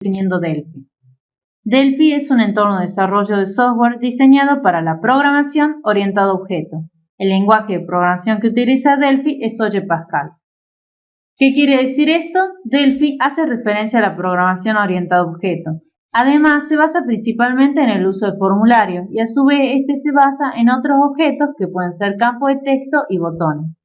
definiendo Delphi. Delphi es un entorno de desarrollo de software diseñado para la programación orientada a objetos. El lenguaje de programación que utiliza Delphi es Oye Pascal. ¿Qué quiere decir esto? Delphi hace referencia a la programación orientada a objetos. Además, se basa principalmente en el uso de formularios y a su vez este se basa en otros objetos que pueden ser campos de texto y botones.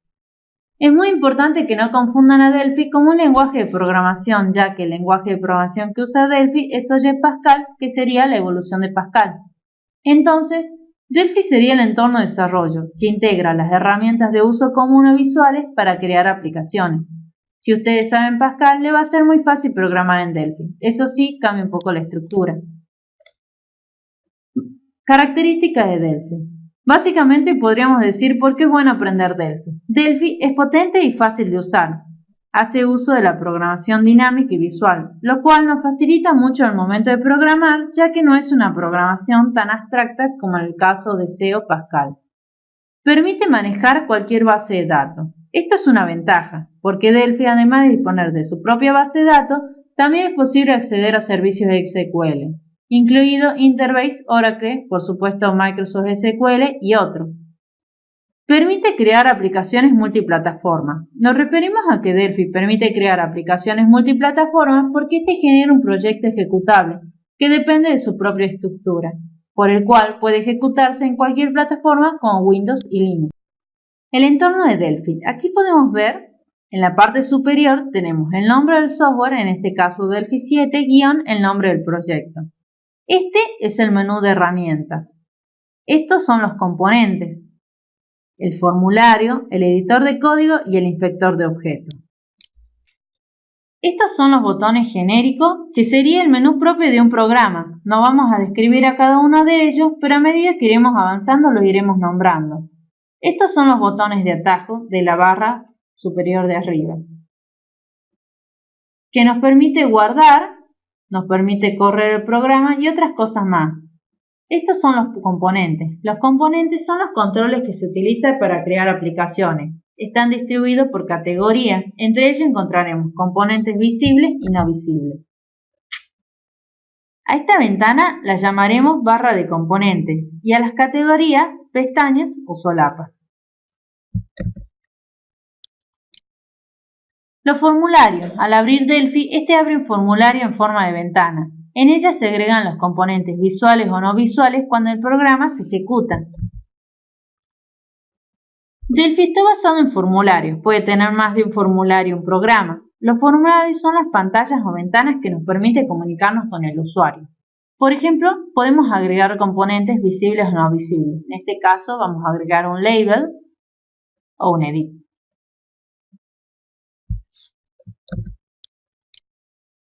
Es muy importante que no confundan a Delphi como un lenguaje de programación, ya que el lenguaje de programación que usa Delphi es Oye Pascal, que sería la evolución de Pascal. Entonces, Delphi sería el entorno de desarrollo, que integra las herramientas de uso común o visuales para crear aplicaciones. Si ustedes saben Pascal, le va a ser muy fácil programar en Delphi. Eso sí, cambia un poco la estructura. Características de Delphi. Básicamente podríamos decir por qué es bueno aprender Delphi. Delphi es potente y fácil de usar. Hace uso de la programación dinámica y visual, lo cual nos facilita mucho el momento de programar, ya que no es una programación tan abstracta como en el caso de C o Pascal. Permite manejar cualquier base de datos. Esto es una ventaja, porque Delphi, además de disponer de su propia base de datos, también es posible acceder a servicios SQL, incluido Interbase, Oracle, por supuesto Microsoft SQL y otros. Permite crear aplicaciones multiplataforma. Nos referimos a que Delphi permite crear aplicaciones multiplataformas porque este genera un proyecto ejecutable que depende de su propia estructura, por el cual puede ejecutarse en cualquier plataforma como Windows y Linux. El entorno de Delphi. Aquí podemos ver, en la parte superior tenemos el nombre del software, en este caso Delphi 7, guión el nombre del proyecto. Este es el menú de herramientas. Estos son los componentes, el formulario, el editor de código y el inspector de objetos. Estos son los botones genéricos, que sería el menú propio de un programa. No vamos a describir a cada uno de ellos, pero a medida que iremos avanzando los iremos nombrando. Estos son los botones de atajo de la barra superior de arriba, que nos permite guardar, nos permite correr el programa y otras cosas más. Estos son los componentes. Los componentes son los controles que se utilizan para crear aplicaciones. Están distribuidos por categorías. Entre ellos encontraremos componentes visibles y no visibles. A esta ventana la llamaremos barra de componentes y a las categorías pestañas o solapas. Los formularios. Al abrir Delphi, este abre un formulario en forma de ventana. En ella se agregan los componentes visuales o no visuales cuando el programa se ejecuta. Delphi está basado en formularios. Puede tener más de un formulario un programa. Los formularios son las pantallas o ventanas que nos permiten comunicarnos con el usuario. Por ejemplo, podemos agregar componentes visibles o no visibles. En este caso vamos a agregar un label o un edit.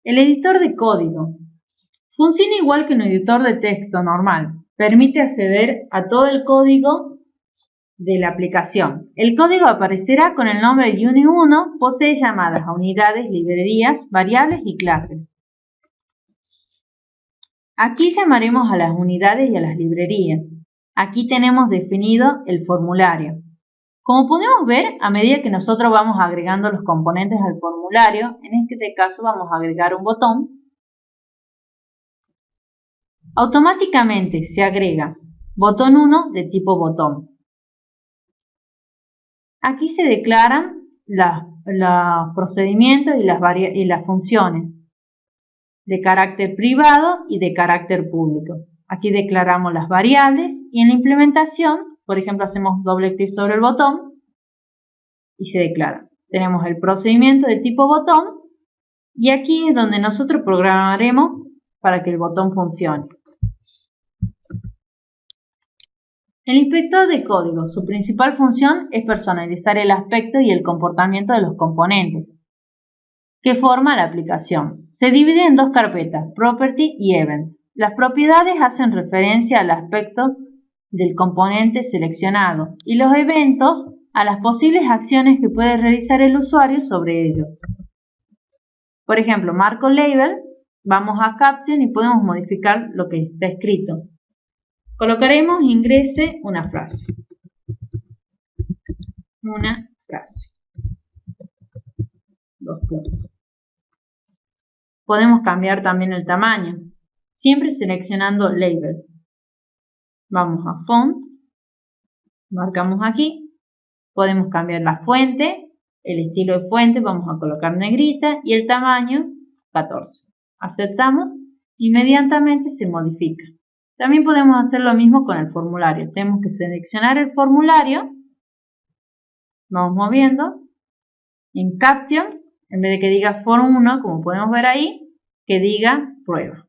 El editor de código. Funciona igual que un editor de texto normal. Permite acceder a todo el código de la aplicación. El código aparecerá con el nombre Unit 1, posee llamadas a unidades, librerías, variables y clases. Aquí llamaremos a las unidades y a las librerías. Aquí tenemos definido el formulario. Como podemos ver, a medida que nosotros vamos agregando los componentes al formulario, en este caso vamos a agregar un botón, automáticamente se agrega botón 1 de tipo botón. Aquí se declaran los procedimientos y las funciones de carácter privado y de carácter público. Aquí declaramos las variables y en la implementación, por ejemplo, hacemos doble clic sobre el botón y se declara. Tenemos el procedimiento de tipo botón y aquí es donde nosotros programaremos para que el botón funcione. El inspector de código, su principal función es personalizar el aspecto y el comportamiento de los componentes que forma la aplicación. Se divide en dos carpetas, Property y Events. Las propiedades hacen referencia al aspecto del componente seleccionado y los eventos a las posibles acciones que puede realizar el usuario sobre ellos. Por ejemplo, marco label, vamos a Caption y podemos modificar lo que está escrito. Colocaremos ingrese una frase. Una frase. 2 puntos. Podemos cambiar también el tamaño, siempre seleccionando Label. Vamos a Font, marcamos aquí, podemos cambiar la fuente, el estilo de fuente, vamos a colocar negrita y el tamaño 14. Aceptamos, inmediatamente se modifica. También podemos hacer lo mismo con el formulario. Tenemos que seleccionar el formulario, vamos moviendo, en Caption, en vez de que diga Form 1, como podemos ver ahí, que diga prueba.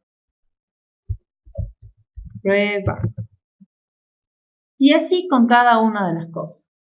Prueba. Y así con cada una de las cosas.